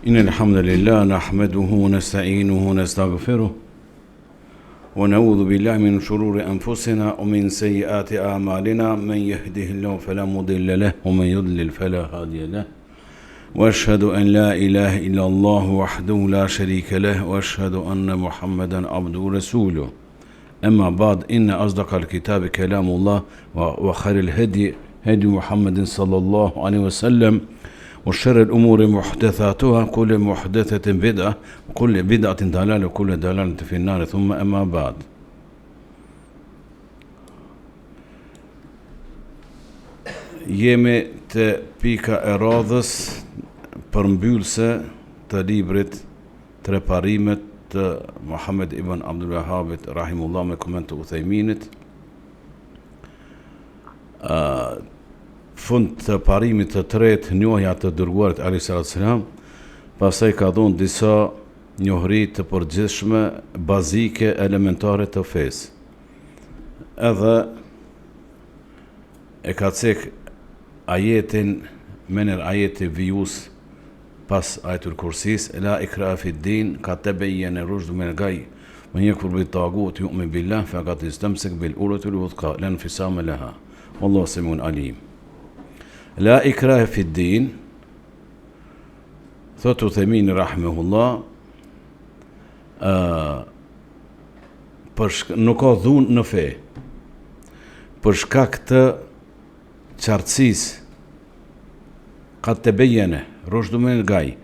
إن الحمد لله نحمده ونستعينه ونستغفره ونعوذ بالله من شرور أنفسنا ومن سيئات أعمالنا من يهده الله فلا مضل له ومن يضلل فلا هادي له وأشهد أن لا إله إلا الله وحده لا شريك له وأشهد أن محمدا عبده ورسوله أما بعد إن أصدق الكتاب كلام الله وخير الهدي هدي محمد صلى الله عليه وسلم وشر الأمور محدثاتها كل محدثة بدعة وكل بدعة ضلالة وكل ضلالة في النار ثم أما بعد jemi të pika e radhës përmbyllëse të librit Tre parimet të Muhammed ibn Abdul Wahhabit rahimullah me koment të Uthejminit. Fund të parimit të tretë njohja të dërguarit alayhis salam, pastaj ka dhënë disa njohuri të përgjithshme bazike elementare të fesë. Edhe e ka cek ajetin menër ajeti vijus pas ajetul kursis la ikraha fi din ka tabayyana rushdu min al-ghayy man yakfur bit taghut yu'min billah faqad istamsaka bil urwati al-wuthqa la infisama laha wallahu samiun alim. La ikraha fi din, thot Uthejmin rahimahullah, nuk ka dhunë në fe, për shkak të qartësisë, ka të bejene, rushdu min al-ghayy,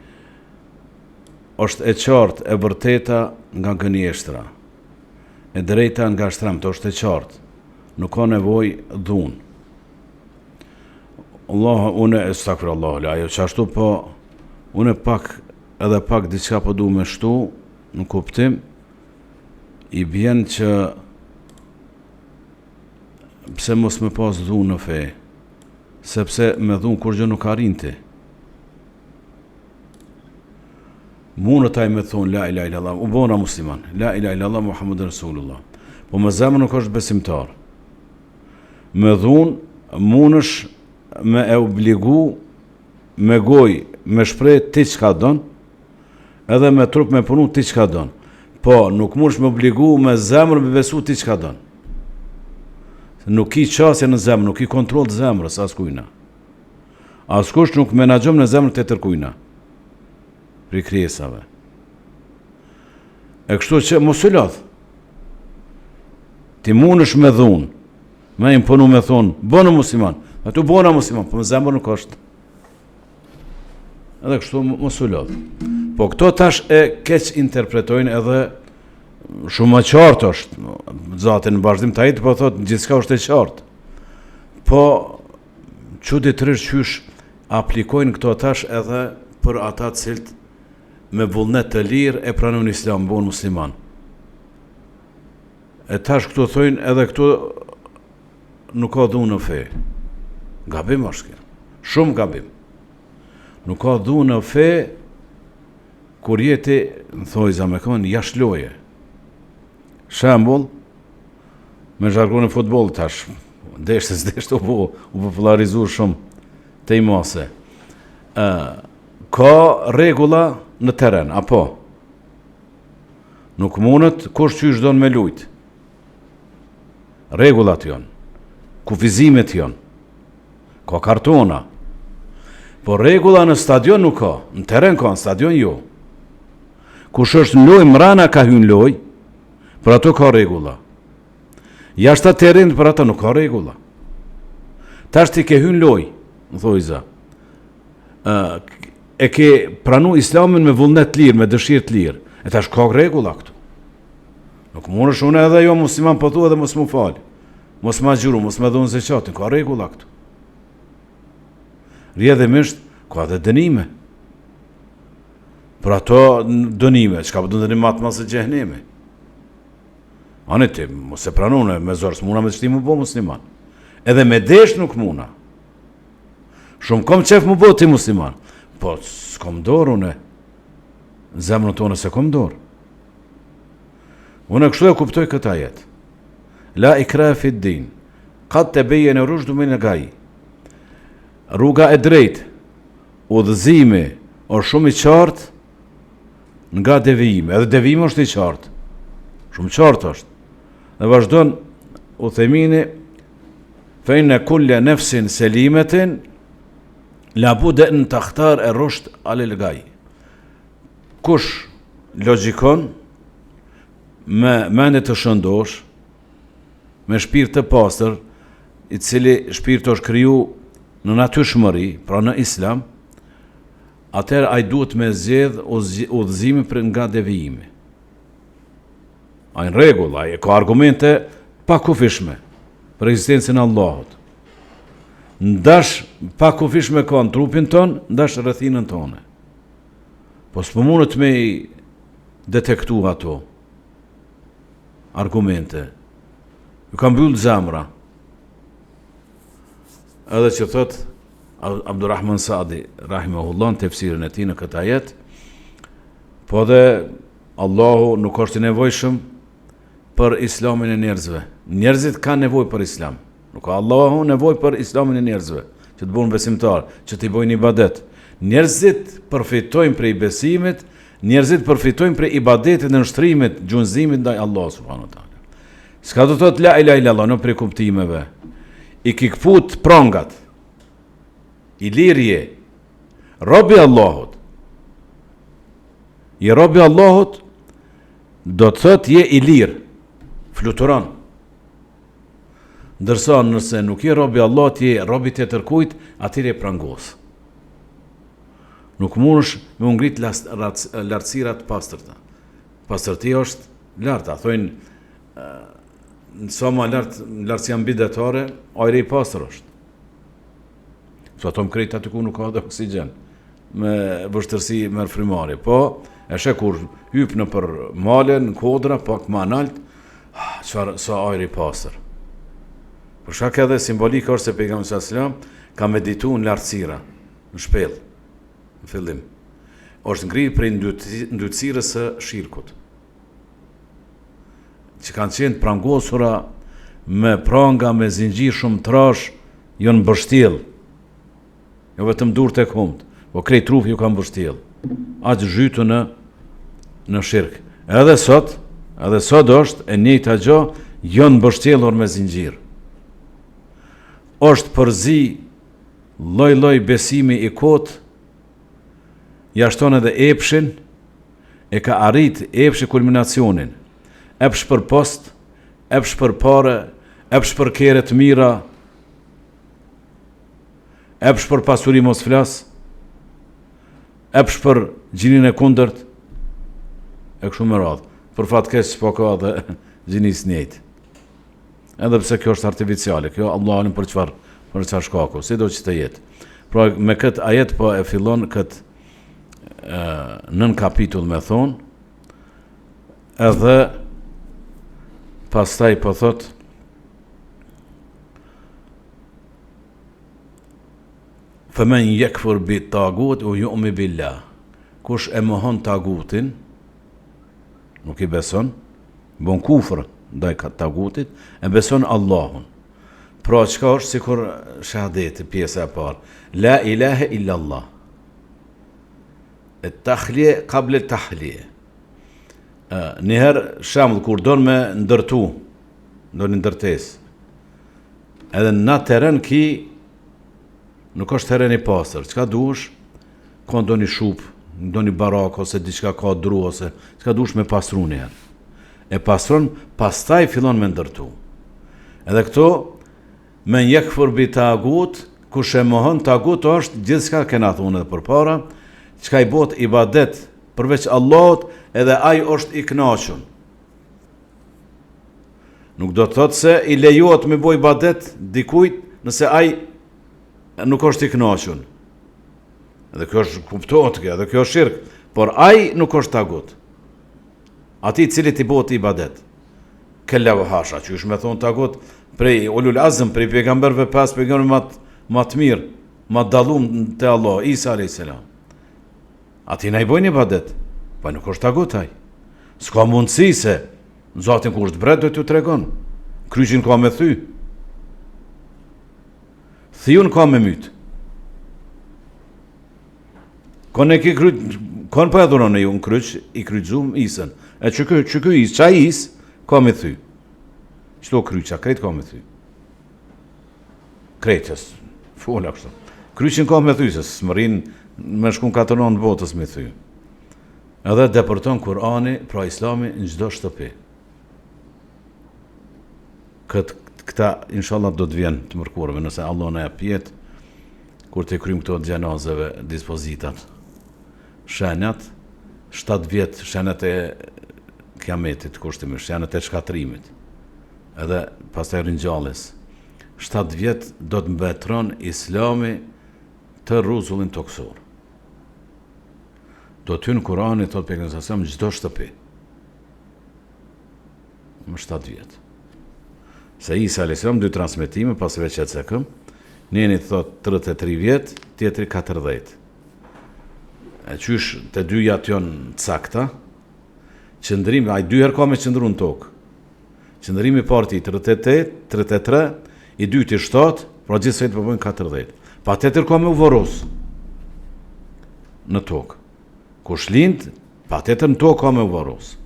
është e qartë, e vërteta nga gënjeshtra, e drejta nga shtramtë, është e qartë, nuk ka nevojë dhunë. Allah, unë astaghfirullah, ajo çashtu po unë pak diçka po duam me shtu në kuptim i bjen që pse mos me pas dhunë në fe, sepse me dhunë kur gjë nuk arrinte. Mundë taj me thonë la ilaha illallah, u bona musliman, la ilaha illallah Muhammadur Rasulullah, po me zemër nuk është besimtar. Me dhunë mundësh me e obligu me goj, me shprej ti çka don, edhe me trup me punu ti çka don. Po, nuk mundesh me obligu me zemër me besu ti çka don. Nuk ki qasje në zemër, nuk ki kontrol të zemrës askujna. Askush nuk menaxhon në zemrën të tërkujna. Pri krijesave. E kështu që mos u lodh. Ti mundesh me dhunë, me imponu me thonë, bënë musliman, atu bona musliman, po me zemër nuk është. Edhe kështu mos u lodh. Po këto tash e keq interpretojnë edhe shumë më qartë është. Zati në vazhdim të ajit po thotë gjithçka është e qartë. Po çuditërisht qysh aplikojnë këto tash edhe për ata të cilët me vullnet të lirë e pranojnë Islam, bëhen musliman. E tash këto thojnë edhe këto nuk ka dhunë në fe. Gabim është kjo. Shumë gabim. Nuk ka dhunë në fe kur jeti, në thojza me kënë, jashtë loje. Shembull, me zhargonin e futbollit tash, deshte u popularizuar shumë te i mase. Ka rregulla në teren, apo? Nuk mundet kush qysh don me lujt. Rregullat janë, kufizimet janë, ka kartona. Po rregulla në stadion nuk ka, në teren ka, në stadion jo. Kush është në loj, mrana ka hyn loj, për ato ka rregulla. Jashtë terrenit për ato nuk ka rregulla. Tash ti ke hyn loj, më thojza. E ke pranu Islamin me vullnet lirë, me dëshirë të lirë. E tash ka rregulla këtu. Nuk mundesh unë edhe jo musliman po thu edhe mos më fal. Mos ma xhiru, mos më dhon zakatin, ka rregulla këtu. Rjedhimisht ka dhe dënime. Për ato dënime, çka do të dënim më të madh se xhehenemi. Anë ti mos e pranone me zor, s'muna me të shtimu bo musliman. Edhe me desh nuk muna. Shumë kom qef më bo ti musliman. Po, s'kom dorë une. Zemrën tonë se kom dorë. Unë kështu e kuptoj këta jetë. La ikraha fi din. Qad tabayyana rushdu min al-ghayy. Rruga e drejtë, udhëzimi, është shumë i qartë nga devijimi. Edhe devijimi është i qartë. Shumë qartë është. Dhe vazhdon Uthemini, fe inne kulle nefsin selimetin labudde an takhtar ar-rushd al-gaj. Kush logjikon me mendje të shëndosh, me shpirt të pastër, i cili shpirti është kriju në natyrshmëri, pra në Islam, atëherë ai duhet me zgjedh udhëzimin për nga devijimi. Ai në rregull, ai ka argumente pa kufishme për ekzistencën e Allahut. Ndash pa kufishme ka në trupin ton, ndash rrethinën tone. Po s'po mundet me detektu ato argumente. Ju ka mbyll zemra. Edhe që thot Abdurrahman Saadi, rahimahullah, në tefsirin e tij në këtë ajet, po dhe Allahu nuk është i nevojshëm për islamin e njerëzve. Njerëzit kanë nevojë për islam. Nuk ka Allahu nevojë për islamin e njerëzve, që të bëhen besimtar, që të bëjnë ibadet. Njerëzit përfitojnë prej besimit, njerëzit përfitojnë prej ibadetit në nështrimit, gjunjëzimit ndaj Allahut subhanahu wa taala. S'ka do të thotë la ilaha illallah në prej kuptimeve. I kikput prangat. I lirje. Robi Allahut. I robi Allahut do të thotë je i lirë. Fluturon. Ndërsa nëse nuk je robi Allahut, je robi të tërkujt, atëherë je prangos. Nuk mundesh me u ngrit lartësirat pastërta. Pastërtia është larta, thojnë sa më lartësia mbidetare, ajri i pastër është. So ato më krejt aty ku nuk ka dhe oksigjen, me vështërsi me frymari. Po, e sheh kur hyp në për malen, në kodra, pak më nalt, çfarë sa ajri i pastër. Për shkak edhe simbolika është se pejgamberi sallallahu alajhi wasallam ka medituar në lartësira, në shpellë, në fillim. Është ngrirë prej ndytësirës së shirkut, që kanë qenë prangosura me pranga, me zinxhir shumë trash, jo në mbështjell, jo vetëm dur tek humt, po krejt trupi ju kanë mbështjell. Aq zhytu në shirk. Edhe sot është e njëjta gjë, jo në mbështjellur me zinxhir. Është përzi lloj besimi i kot, jashton edhe epshin, e ka arrit epshi kulminacionin. Epsh për post, epsh për pare, epsh për kere të mira, epsh për pasuri mos flas, epsh për gjinin e kundërt, e kështu me radhë. Për fat keq po ka dhe gjinis njëjtë. Edhe pse kjo është artificiale, kjo Allahun për çfarë shkaku, sido që të jetë. Pra me këtë ajet po e fillon këtë nën kapitull me thonë, edhe pastaj po thot fëmen jekfur bi tagut u ju'mi billah. Kush e mohon tagutin, nuk i beson, bon kufër ndaj tagutit, e beson Allahun. Pra çka është sikur shahadeti pjesa e parë. La ilahe illa Allah. Et-tahlije qabla et-tahlije. Njëherë shembull kur don me ndërtu, do një ndërtesë. Edhe në terren ki nuk është terren i pastër. Çka duhesh? Ka ndonjë shup, ndonjë barak ose diçka ka dru ose çka duhesh me pastru njëherë. E pastron, pastaj fillon me ndërtu. Edhe këto me yekfur bi tagut, kush e mohon tagut është gjithçka kena thonë edhe përpara, çka i bëhet ibadet përveç Allahut, edhe ai është i kënaqur. Nuk do të thotë se i lejohet me bëj ibadet dikujt nëse ai nuk është i kënaqur. Edhe kjo është kuptohet kjo, edhe kjo është shirk, por ai nuk është tagut. Ati cili ti bëhet ibadet. Kella vë hasha, që është me thonë tagut prej ulul azm, prej pejgamberve pas pejgamberve më të mirë, më dallum te Allah, Isa a.s. Ati na i bojnë ibadet, pa nuk është tagut ai. S'ka mundësi se Zotin kur të bret do t'ju tregon. Kryqin ka me thy. Thiun ka me myt. Kon e ki kryt, kon po e dhuron e ju në kryq, i kryqzum isën. E që ky is, qa is, ka me thy. Qëto kryqa, krejt ka me thy. Krejtës, fola kështu. Kryqin ka me thy, se s'mërin me shkun katëron të botës me thy. Edhe depërton Kurani, pra Islami, në gjdo shtëpi. Këta, inshallah, do të vjen të mërkurve, nëse Allah në e pjetë, kur të krymë këto gjenazeve dispozitat. Shenjat, 7 vjetë, shenjat e kiametit, kushtimisht, shenjat e shkatrimit, edhe pastaj ringjalljes. 7 vjetë do të mbetron Islami të rruzullin toksor. Do të hynë Kurani, thot pejgamberi sallallahu alajhi wasallam, çdo shtëpi. Më 7 vjetë. Se Isa alayhis salam dy transmetime pas veçet se këm, njëri thot 33 vjetë, tjetri 40. E qysh të dyja janë sakta, qëndrimi, ai dy herë ka me qëndru në tokë. Qëndrimi parti 38, 33, i dyti 7, pra gjithë sejtë përbojnë 40. Pa tjetër ka me u voros në tokë. Kush lind, pa tjetër në tokë ka me u voros.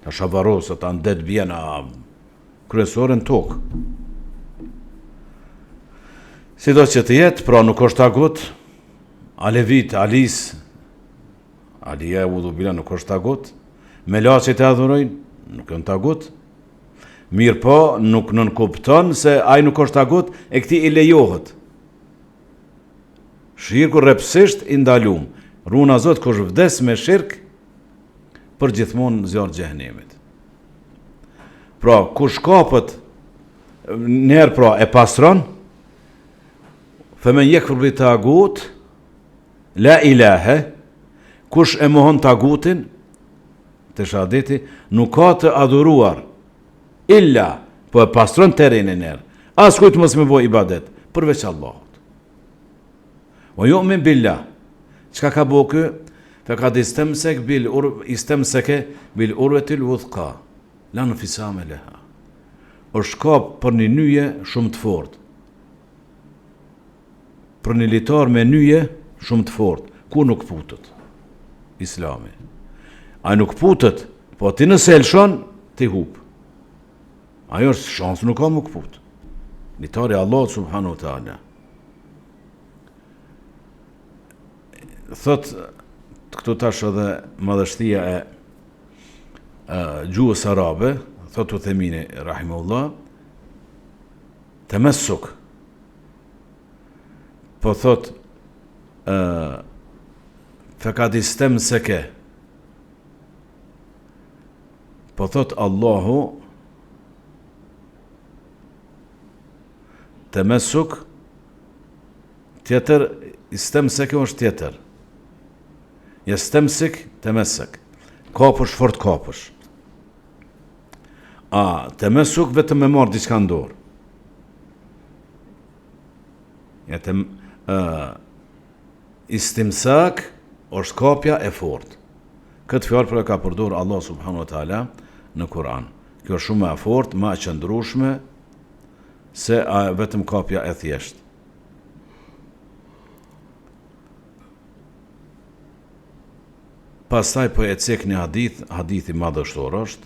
Ta shavaros, ta ndet bjena kryesore në tokë. Si do që të jetë, pra nuk është tagut, Alevit, Alis, Alija e udhubila nuk është tagut, me laqet e adhurojnë, nuk është tagut, mirë po nuk nënkupton se ai nuk është tagut e këti i lejohet. Shirku rrepsisht i ndalum, runa Zot kush vdes me shirk, për gjithmonë zjarr xhehenemit. Pra, kush kapët, njerë pra e pastron, femen jekfur bi tagut, la ilahe, kush e mohon tagutin, të shahadeti, nuk ka të adhuruar, illa, po e pastron terrenin njerë, as kujt mos me boj ibadet, përveç Allahut. O jo min billah, çka ka bo kë? Fekad istemseke bil urvetil wuthqa, la nfisame leha. Është kap për një nyje shumë të fortë. Për një litar me nyje shumë të fortë, ku nuk putët? Islami. Ai nuk putët, po ti nëse elshon, ti hup. Ajo është shansë nuk ka më këput. Litari Allah subhanahu wa ta'ala. Thot, këtu tash edhe madhështia e gjuhës arabe, thot Uthemini, rahimullah, temessuk. Po thot, fekad istemseke. Po thot Allahu, temessuk, tjetër, istemseke është tjetër. Jestemsik, temesek. Kapësh, fort kapësh. Temesuk vetëm me marrë diçka në dorë. Istimsak është kapja e fort. Këtë fjalë për e ka përdorur Allah subhanahu wa taala në Kur'an. Kjo është shumë e fort, më e qëndrueshme se vetëm kapja e thjeshtë. Pastaj po e cek një hadithi madhështor është,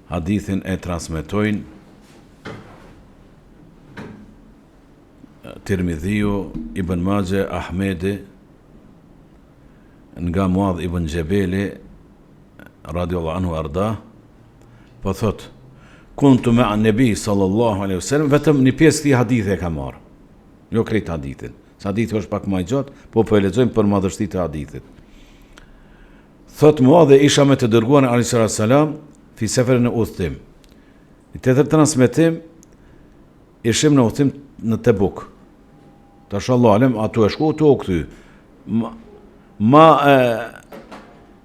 hadithin e transmetojnë Tirmidhiu, Ibn Majah, Ahmedi, nga Muadh ibn Gjebeli, radiallahu anhu arda, po thot, kuntu me an-nebi sallallahu alaihi wasallam, vetëm një pjesë këtij hadithi e ka marrë, jo krejt hadithin, sa hadithi është pak më i gjatë, po e lexojmë për madhështitë e hadithit. Thot Muadh isha me të dërguarin alayhi salatu sallam fi seferin e udhtim. Në tjetër transmetim ishim në udhtim në Tebuk. Tash Allahu alem atu e shku tu këty.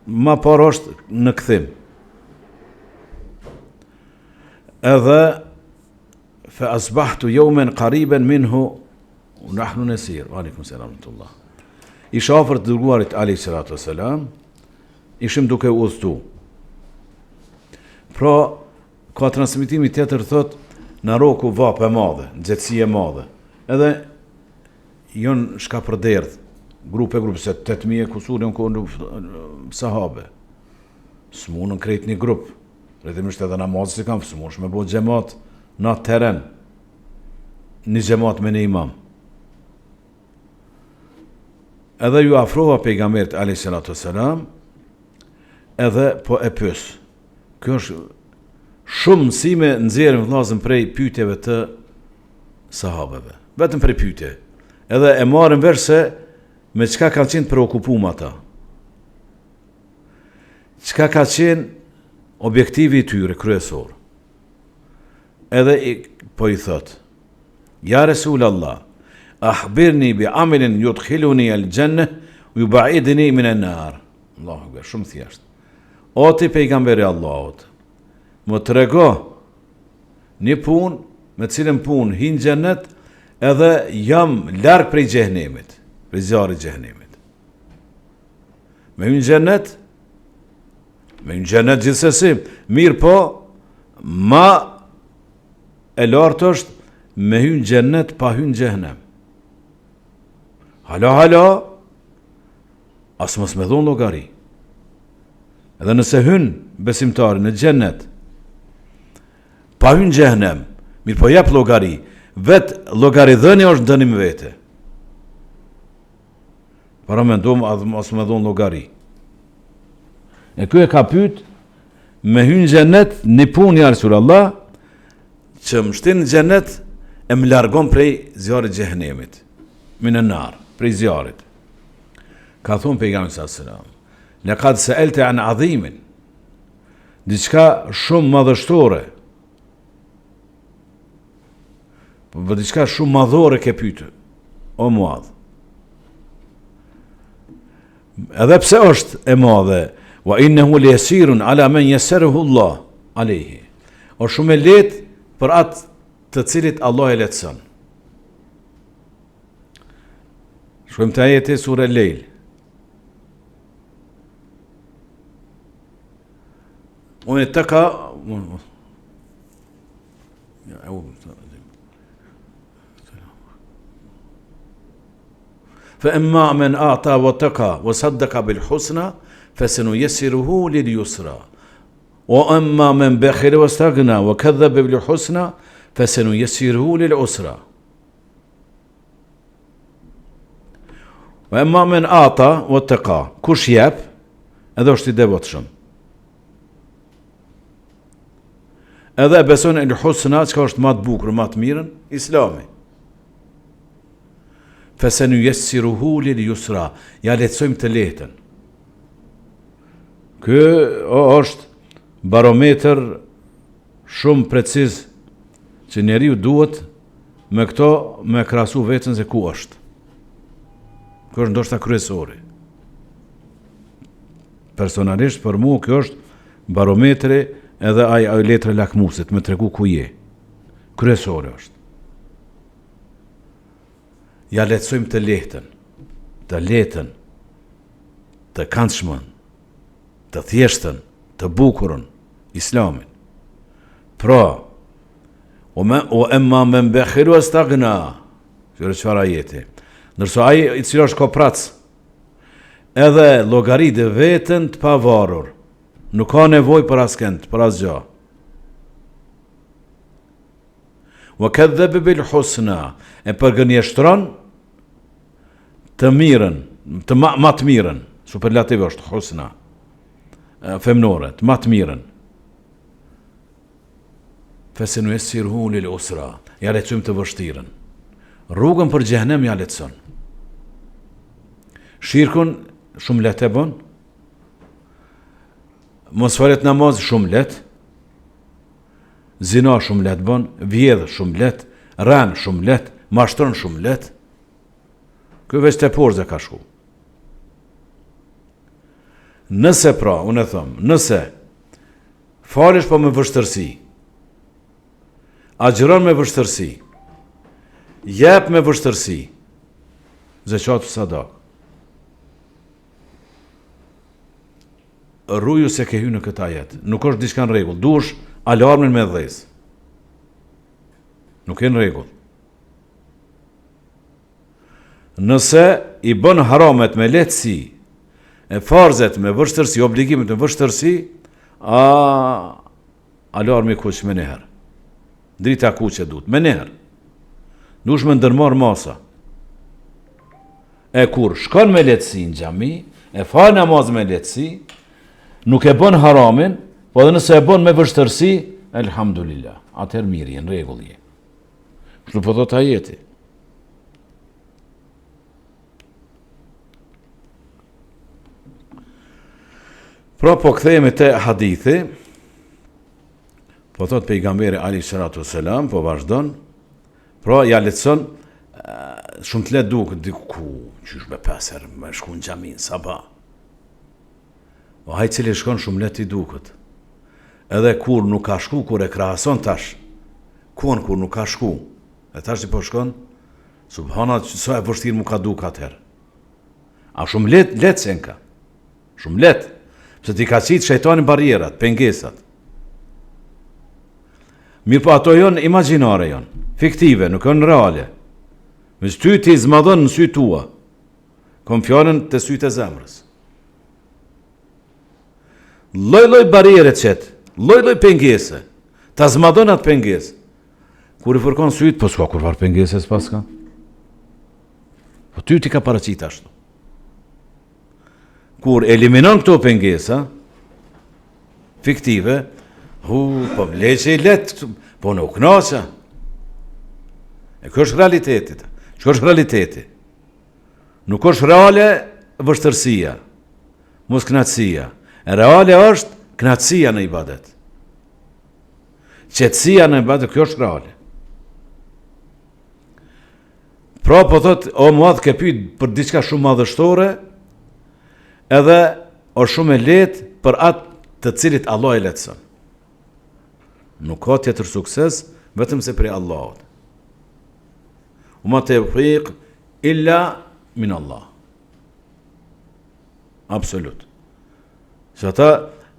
Ma parë është në kthim. Edhe fa asbahtu yawman qariban minhu wa nahnu nasir. Wa alaykum salam wa rahmatullah. Isha afër të dërguarit alayhi salatu sallam, ishim duke udhëtu. Pra, ka transmitimi tjetër thot, në roku vapë e madhe, nxehtësi e madhe. Edhe jon shka për derdh, grupe, se 8.000 kusur në kohën sahabe. S'munën krejt një grup. Rretimisht edhe namazës i kam, s'munësh me bo gjemat në atë teren. Një gjemat me një imam. Edhe ju afrova pejgamberit a.s. edhe po e pys. Kjo është shumë mësime nxjerrim vllazën prej pyetjeve të sahabeve. Vetëm prej pyetje. Edhe e marrin vesh se me çka kanë qenë preokupuar ata. Çka ka qenë objektivi i tyre kryesor. Edhe po i thot: Ja Resulallah, ahbirni bi amelin yudkhiluni al-jannah wa yub'idni min an-nar. Allahu akbar, shumë thjesht. O ti pejgamberi Allahut, më trego një punë me cilën punë hin xhennet edhe jam larg prej xhehenemit, prej zjarrit xhehenemit. Me hyn xhennet, gjithsesi, mirë po, ma e lartë është me hyn xhennet pa hyn xhehenem. Hala, as mos me dhon llogari. Edhe nëse hyn besimtari në xhennet pa hyn xhehenem, mirë po jep llogari, vetë llogaridhënia është dënim vete. Para mendom as me dhon llogari. E ky e ka pyet me hyn xhennet një punë ja Resulallah që më shtin në xhennet e më largon prej zjarrit xhehenemit. Minan nar, prej zjarrit. Ka thonë pejgamberi sallallahu alajhi wasallam: Laqad sa'alta an 'azimin. Diçka shumë madhështore. Po diçka shumë madhore ke pyetur, o Muadh. Edhe pse është e madhe, wa innahu liyasirun ala man yassarahu Allah alayhi. O shumë e lehtë për atë të cilit Allah e lehtëson. Shkojmë te ajeti sura Lejl. Unë të ka فأما من أعطى واتقى وصدق بالحسنى فسنيسره لليسرى وأما من بخل واستغنى وكذب بالحسنى فسنيسره للعسرى وأما من أعطى واتقى kush jep edhe është i devotshëm edhe beson el husna, çka është më të bukur, më të mirën, Islami. Fasanuyassiruhu lil yusra, ja lehtësojmë të lehtën. Ky është barometër shumë preciz që njeriu duhet me këto me krahasu veten se ku është. Ky është ndoshta kryesori. Personalisht për mua kjo është barometri edhe ai letra lakmusit me tregu ku je. Kryesori është. Ja lehtësojmë të lehtën, të letën, të këndshmën, të thjeshtën, të bukurën, Islamin. Pra, o emma men bekhilu astagna, çfarë ajeti. Ndërsa ai i cili është koprac, edhe llogaridë veten të pavarur, nuk ka nevojë për askënd, për asgjë. Wa kadhaba bil husna, e përgënjeshtron të mirën, të më të mirën, superlativ është husna, femnore, të më të mirën. Fasanuyassiruhu lil usra, ja lehtësojmë të vështirën. Rrugën për xhehenem ja lehtëson. Shirkun shumë lehtë e bën. Mos falet namaz shumë lehtë. Zina shumë lehtë bën, vjedh shumë lehtë, ran shumë lehtë, mashtron shumë lehtë. Ky veç te porze ka shku. Nëse pra, unë e them, nëse falesh po me vështërsi, agjëron me vështërsi, jep me vështërsi, zeqat sadak. Rruju se ke hyrë në këtë ajet. Nuk është diçka në rregull. Duhesh alarmin me dhezë. Nuk e në rregull. Nëse i bën haramet me lehtësi, e farzet me vështërsi, obligimet me vështërsi, alarmi kuq me neher. Drita kuq e dut, me neher. Dush me ndërmar masa. E kur shkon me lehtësi në xhami, e fal namaz me lehtësi, nuk e bën haramin, po edhe nëse e bën me vështërsi, elhamdulillah, atëherë mirë, në rregull je. Kështu po thot ajeti. Pra po kthehemi te hadithi, po thot pejgamberi alayhi salatu wasalam, po vazhdon, pra ja leçon shumë të lehtë duket diku, qysh me pesër, me shku në xhamin sabah. O haj cili shkon shumë lehtë i duket. Edhe kur nuk ka shku, kur e krahason tash, kur nuk ka shku, e tash i po shkon, subhanallahu, sa e vështirë mu ka duk atëherë. A shumë lehtë se ka. Shumë lehtë. Se ti ka qitë shejtani barierat, pengesat. Mirë po ato jonë imaginare jonë, fiktive, nuk jonë reale. Mes ty ti zmadhën në sy tua, kom fjallën të sytë e zemrës. Loj bariere qëtë, loj pengese, ta zmadhën atë pengesë. Kur i fërkon sytë, po s'ka kur farë pengese s'pas ka. Po ty ti ka paraqit ashtu. Kur eliminon këto pengesa fiktive, po leqe i letë, po nuk knaqë. E kjo është realitetit. Që është realiteti. Nuk është reale vështërsia, mos knaqësia. E reale është knaqësia në ibadet. Qetësia në ibadet, kjo është reale. Pra po thot, o muadh ke pyet për diçka shumë madhështore, edhe është shumë e lehtë për atë të cilit Allah e lehtëson. Nuk ka tjetër sukses vetëm se prej Allahut. Uma tawfiq illa min Allah. Absolut. Që ata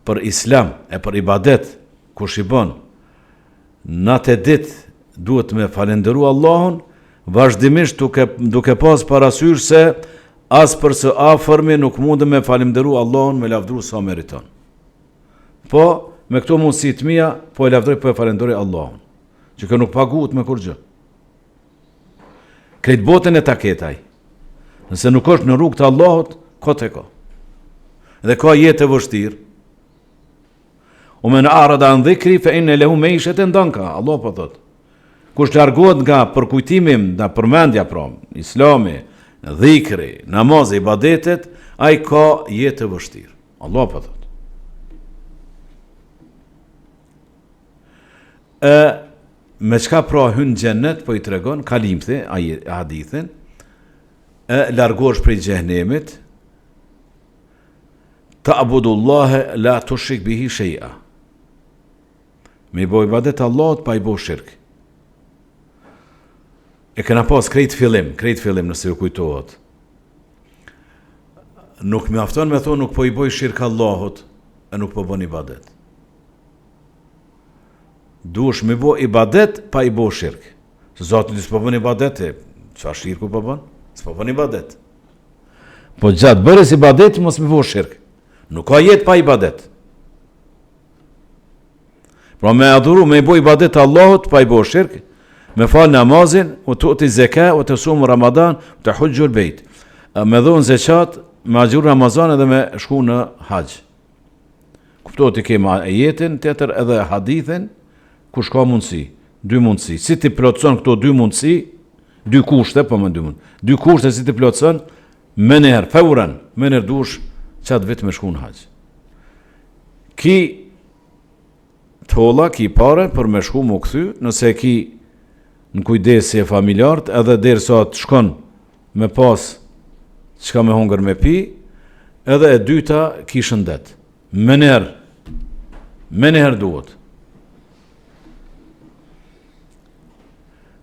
për islam e për ibadet kush i bën natë ditë duhet me falendëru Allahun vazhdimisht duke pas parasysh se as për së afërmi nuk mundem me falemderu Allahun me lavdru sa meriton. Po, me këto mundësi të mia, po e lavdroj, po e falenderoj Allahun, që kë nuk paguhet me kur gjë. Krejt botën e taketaj. Nëse nuk është në rrugë të Allahut, kot e ka. Dhe ka jetë e vështirë. O men arada an dhikri, fe inne lehu meishetin danka. Allah po thot. Kush largohet nga përkujtimim, nga përmendja pra, islami, dhikri, namazi, ibadetet, ai ka jetë e vështirë. Allah po thot. Me çka pra hyn xhennet, po i tregon kalimthi hadithin, largohesh prej xhenemit, ta'budullaha la tushrik bihi shay'a. Me boj ibadet Allahut pa i bo shirk. E kena pas krejt fillim nëse ju kujtohet. Nuk me afton me thonë nuk po i boj shirk Allahut, e nuk po bën ibadet. Duhesh me bo ibadet pa i bo shirk. Se Zoti s'po bën ibadet, çfarë shirku po bën? S'po bën ibadet. Po gjatë bërës ibadet mos me bo shirk. Nuk ka jetë pa ibadet. Pra me adhuru, me i bo ibadet Allahut pa i bo shirk, me fal namazin, u të uti zeka, u të sumë Ramadan, u të hujgjur bejt. Me dhonë zeqat, me agjur Ramazan edhe me shku në haqë. Kuptohet i kema jetin, tjetër edhe hadithin, kush ka mundësi, dy mundësi. Si ti plotëson këto dy mundësi, dy kushte, po më dy mundësi. Dy kushte si ti plotëson, mener, fauran, mener dush, qatë vetë me shku në haqë. Ki tolla, ki pare për me shku më këthy, nëse ki në kujdesi e familjartë, edhe derë sa të shkon me pas çka me hongër me pi, edhe e dyta ki shëndet. Mener duhet.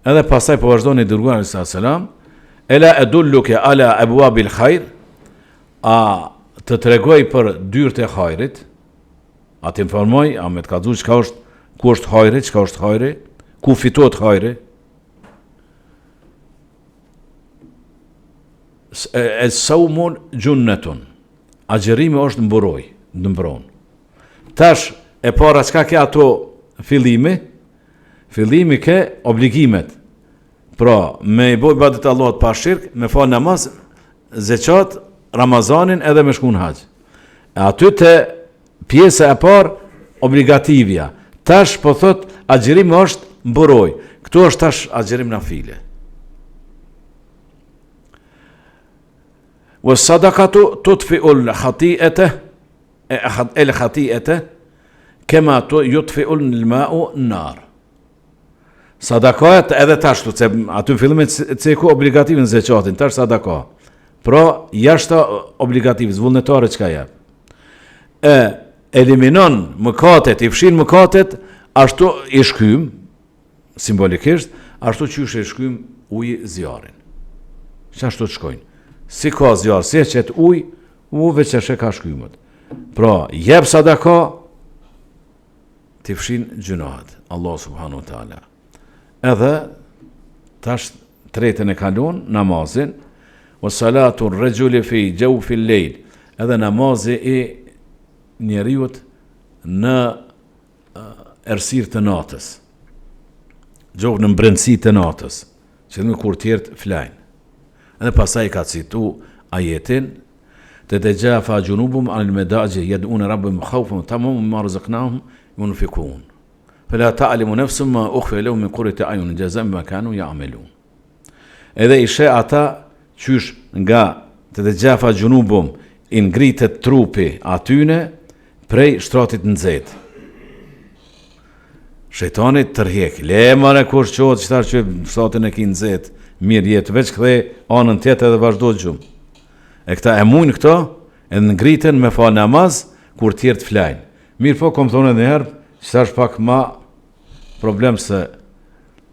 Edhe pasaj po vazhdoni dërguar sallallahu alaihi wasallam, ela edulluke ala abwabil khair, a të tregoj për dyert e hajrit, a të informoj, a me të kallëzu çka është, ku është hajri, çka është hajri, ku fitohet hajri. saumun junnetun. Agjerimi është mbron. Tash e para çka ke ato fillimi? Fillimi ke obligimet. Pra, me i boj ibadet Allahut pa shirk, me fal namaz, zeqat, Ramazanin edhe me shku në haxh. Aty te pjesa e parë obligativja. Tash po thot agjerimi është mburoj. Këtu është tash agjerim nafile. Wa sadaqatu tudfi'u al-khati'ata el-khati'ata kema yudfi'u al-ma'u an-nar. Sadaqat edhe tash tu aty fillimet ceku obligativin zeqatin, tash sadaka. Pra jashta obligativ, vullnetare çka jep. Eliminon mëkatet, i fshin mëkatet, ashtu i shkym simbolikisht, ashtu qysh e shkym uji zjarin. Çashtu të shkojnë. Si ka zjarë, si e qëtë uve që shë ka shkymët. Pra, jep sadaka, t'i fshin gjunahet. Allah subhanu ta'ala. Edhe, tash tretën e kalon, namazin, o salatu rregjuli fi gjawfi llejl, edhe namazi i njeriut në errësirë të natës. Gjovë në mbrëndësi të natës, që në kur tjertë flajnë. Edhe pasaj ka citu ajetin, tatajafa junubum anil madaji yad'una rabbahum khawfan tamam mimma razaqnahum yunfiqun. Fala ta'lamu nafsun ma ukhfiya lahum min qurrati a'yun jazaan bima kanu ya'malun. Edhe ishe ata qysh nga tatajafa junubum i ngritet trupi atyne prej shtratit nxehtë. Shejtani tërhjek, le mare kur qohet qëtar që shtratin e ki nxehtë, mirë jetë, veç këthe anën tjetë edhe vazhdo të gjumë. E këta e mujnë këto, edhe ngriten me fa namaz, kur tjertë flajnë. Mirë po, kom thonë edhe herë, që është pak ma problem se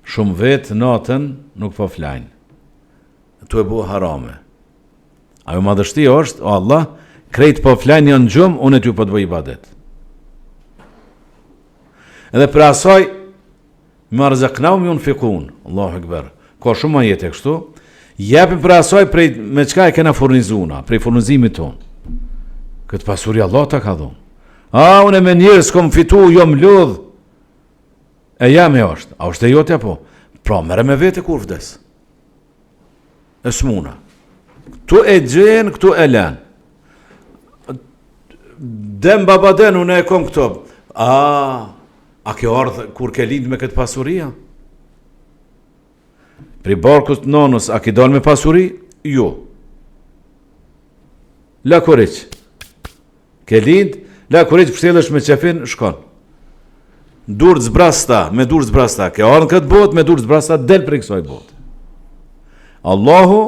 shumë vetë natën nuk po flajnë. Tu e bu harame. Ajo madhështi është, o Allah, krejt po flajnë janë gjumë, unë e ty po të bëj ibadet. Edhe për asaj, më rëzëknaum ju në fikun, Allahu Ekber. Ka shumë ajete kështu, jepim për asaj prej me çka e kena furnizuna, prej furnizimit ton. Këtë pasuri Allah ta ka dhënë. Unë me njerëz s'kom fitu, jom lodh. E jam e është. A është e jotja po? Pra, mere me vete kur vdes. E smuna. Këtu e gjenë, këtu e len. Dem babaden, unë e kom këto. A kjo ardhë kur ke lind me këtë pasuria? Pri barkut nonës, a ki dalë me pasuri? Jo. La kuriq. Ke lind, la kuriq përselesh me qefin, shkon. Dur zbrasta, me dur zbrasta. Ke arën këtë bot, me dur zbrasta, del për i kësoj bot. Allahu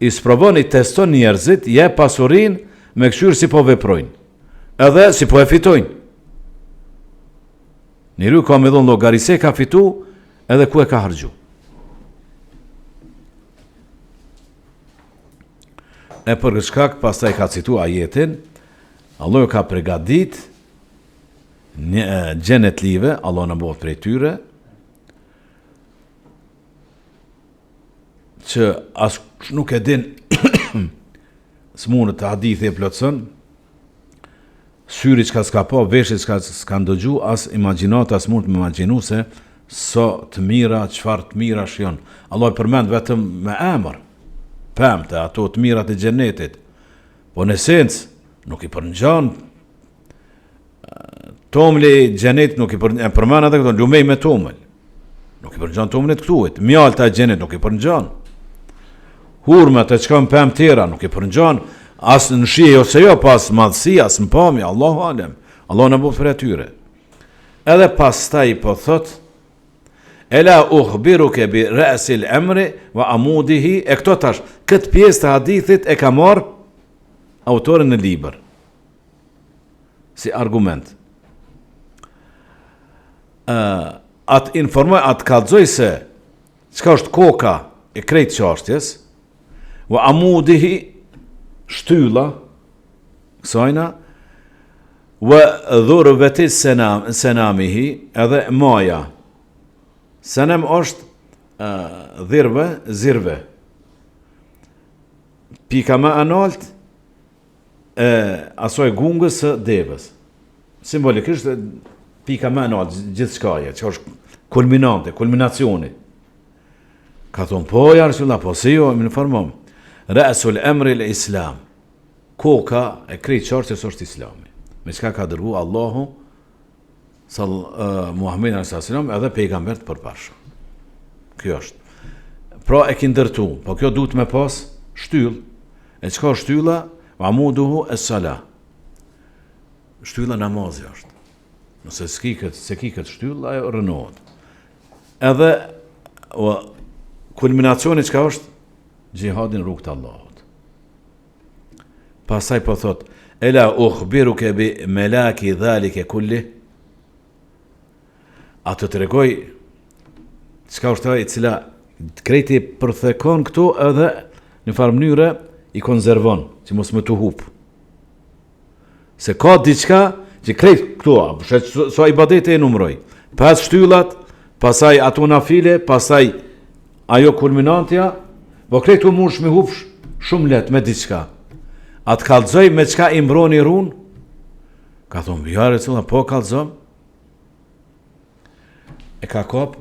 i sprovon, i teston njerëzit, je pasurin me këshyrë si po veprojnë. Edhe si po e fitojnë. Njëru ka me dhonë logarise ka fitu, edhe ku e ka hargju. E për shkak pastaj ka citu ajetin, Allah ka pregadit një gjenet live, Allah në bëhet prej tyre, që as nuk e din s'munët të hadithi e plotësën, syri që ka s'ka po, veshit që ka s'ka ndëgju, as imaginata s'mund të me imaginu se so të mira, qfar të mira shion. Allah përmend vetëm me emër, pëmte, ato të mirat e gjenetit. Po në esencë, nuk i përngjan, tomli gjenetit nuk i përngjan, përmend atë këto, lumej me tomel. Nuk i përngjan tomlit këtuit, mjalta e gjenet nuk i përngjan. Hurmet e qka më pëmë tjera nuk i përngjan, as në shije ose jo, pas madhësi, as në pami, Allahu alem. Allah në bëfë për e tyre. Edhe pas ta i po thot, ela ukhbiruke bi ra'sil emri wa amudihi, e këto tash, këtë pjesë të hadithit e ka marrë autorin në libër. Si argument. Atë informoj, atë kallëzoj se çka është koka e krejt çështjes, wa amudihi, shtylla, kësajna, wa dhurvetis senamihi, edhe maja. Senem është dhirve, zirve. pika më analt e asoj gungës së devës. Simbolikisht pika më analt gjithçkaje, që është kulminacioni. Ka thonë, po ja Rasulullah, po si jo, më informom. Ra'sul emri l-Islam. Koka e krejt çështjes është Islami. Me çka ka dërgu Allahu Muhammed a.s. edhe pejgamber të përparshëm. Kjo është. Pra e ki ndërtu, po kjo duhet me pas shtyll. E çka është shtylla? Amuduhu es-sala. Shtylla namazi është. Nëse se ki këtë shtyll, ajo rënohet. Edhe kulminacioni çka është? Gjihadin rrugt të Allahut. Pasaj po thot, ela ukhbiruke bi melaki dhalike kulli. A të tregoj çka është ajo e cila krejti përthekon këtu edhe në farë mënyre i konservon, që mos më të hup. Se ka diçka që krejt këtu, so ibadete e numroj. Pas shtyllat, pasaj ato nafile, pasaj ajo kulminantja, po krejt u mund shmi hup shumë let me diçka. A të kallëzoj me çka i mbroni run? Ka thonë, ja Resulullah, po kallëzom. E ka kap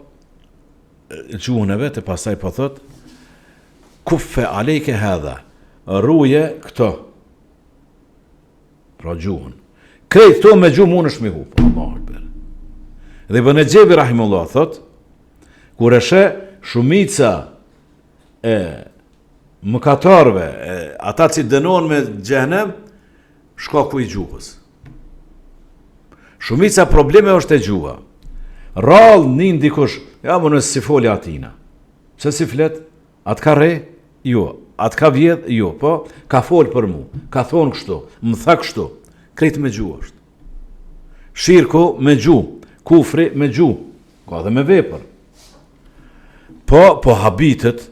gjuhën e vetë, pasaj po thot, kuffe alejke hadha, ruje këto. Pra gjuhën. Krejt këto me gjuhë mund është mi hup. Dhe Ibn Xhebi rahimullah thot, kur e she shumica e mëkatarve, ata që dënohen me xhenem, shkaku i gjuhës. Shumica probleme është e gjuha. Rall një ndikush, ja më nësë si folja atina. Se si flet, atë ka re? Jo. Atë ka vjedh? Jo. Po, ka fol për mu. Ka thonë kështu, më tha kështu. Krejt me gjuhë është. Shirku me gjuhë. Kufri me gjuhë. Ka dhe me vepër. Po habitet,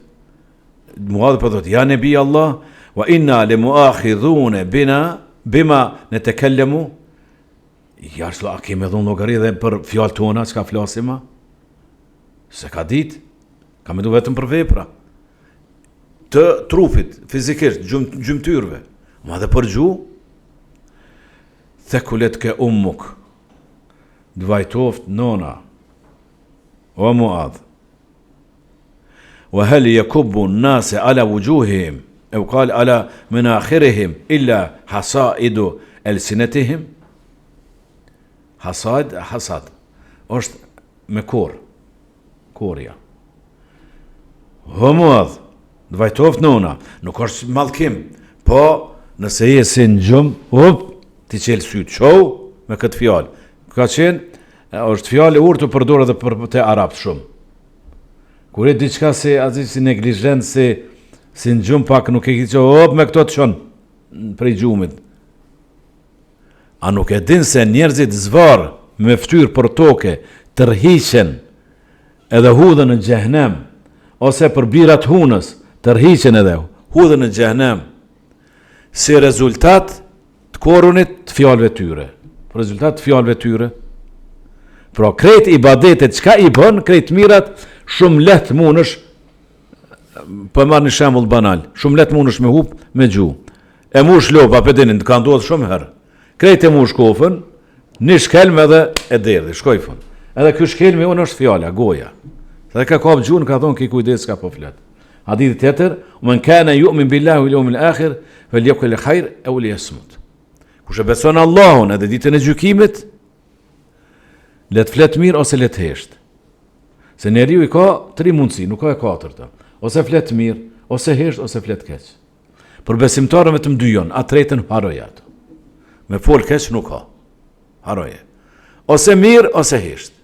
muadhe për dhëtë, ja nebi Allah, wa inna le muakhidhune bima ne te kellemu. Ja, a kemi dhënë llogari dhe për fjalët tona, çka flasim? Se ka ditë, ka me du vetëm për vepra. Të trupit, fizikisht, gjymtyrve, ma dhe për gjuhë, thekulet ke ummuk, dvajtoft nona, o Muadh, wa hal yakubbu an-nase ala wujuhihim, au qal ala manakhirihim illa hasaidu alsinatihim. Hasad është me korja. O Muadh, dvajtoft nona, nuk është mallkim, po nëse je si në gjumë, ti qelë sytë qohu me këtë fjallë. Ka qenë, është fjallë e urtë të përdore dhe për të arabë shumë. Kur e diçka si neglijent, si në gjumë pak nuk e këtë që me këto të qonë prej gjumit. A nuk e din se njerëzit zvarë me ftyrë për toke tërhiqen edhe hudhën në xhehenem, ose për birat hunës tërhiqen edhe hudhën në xhehenem si rezultat të korunit të fjalëve tyre. Për rezultat të fjalëve tyre. Pra krejt ibadetet çka i bën, krejt mirat shumë lehtë mundesh, për marrë një shembull banal, shumë lehtë mundesh me hub me gjuhë. E mush lopa pedinin, të ka ndodhur shumë herë. Krejt e mush kofën, një shkelm edhe e derdhi, shkojfën. Edhe ky shkelmi unë është fjala, goja. Dhe ka kap gjuhën, ka thonë ki kujdes ka po flet. Hadithi tjetër, men kana yu'min billahi wal yawmil akhir falyakul khair aw liyasmut. Kush e beson Allahun edhe ditën e gjykimit, le të flet mirë ose le të hesht. Se njeriu i ka 3 mundësi, nuk ka e 4-ta. Ose flet mirë, ose hesht, ose flet keq. Për besimtarën vetëm 2 janë, a tretën haroj ato. Me fol keq nuk ka. Haroje. Ose mirë, ose hesht.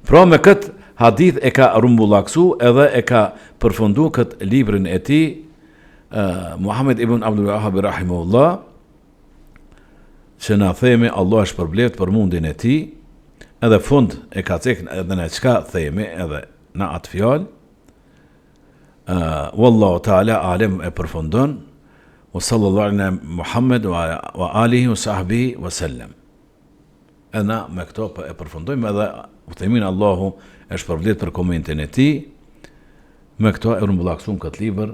Pra me këtë hadith e ka rumbullaksu edhe e ka përfundu këtë librin e ti Muhammed ibn Abdul Wahhab rahimahullah, që na themi Allah është përbleft për mundin e ti, edhe fund e ka cekën edhe në qka themi edhe në atë fjallë. Wallahu ta'ala alim e përfundon. Wa sallallahu ala Muhammed wa alihi wa sahbihi wa sallam. Edhe me këto e përfundojmë edhe u themin Allahu është përvlet për komentin e tij. Me këto e rumbullaksuam këtë libër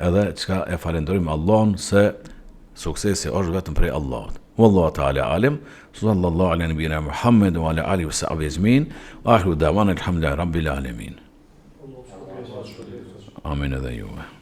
edhe çka e falenderojmë Allahun se suksesi është vetëm prej Allahut. Wallahu ta'ala alim. Sallallahu ala nabiyina Muhammad wa ala alihi wa sahbihi ajma'in. Wa akhiru da'wana alhamdulillahi rabbil alamin. Amin edhe juve.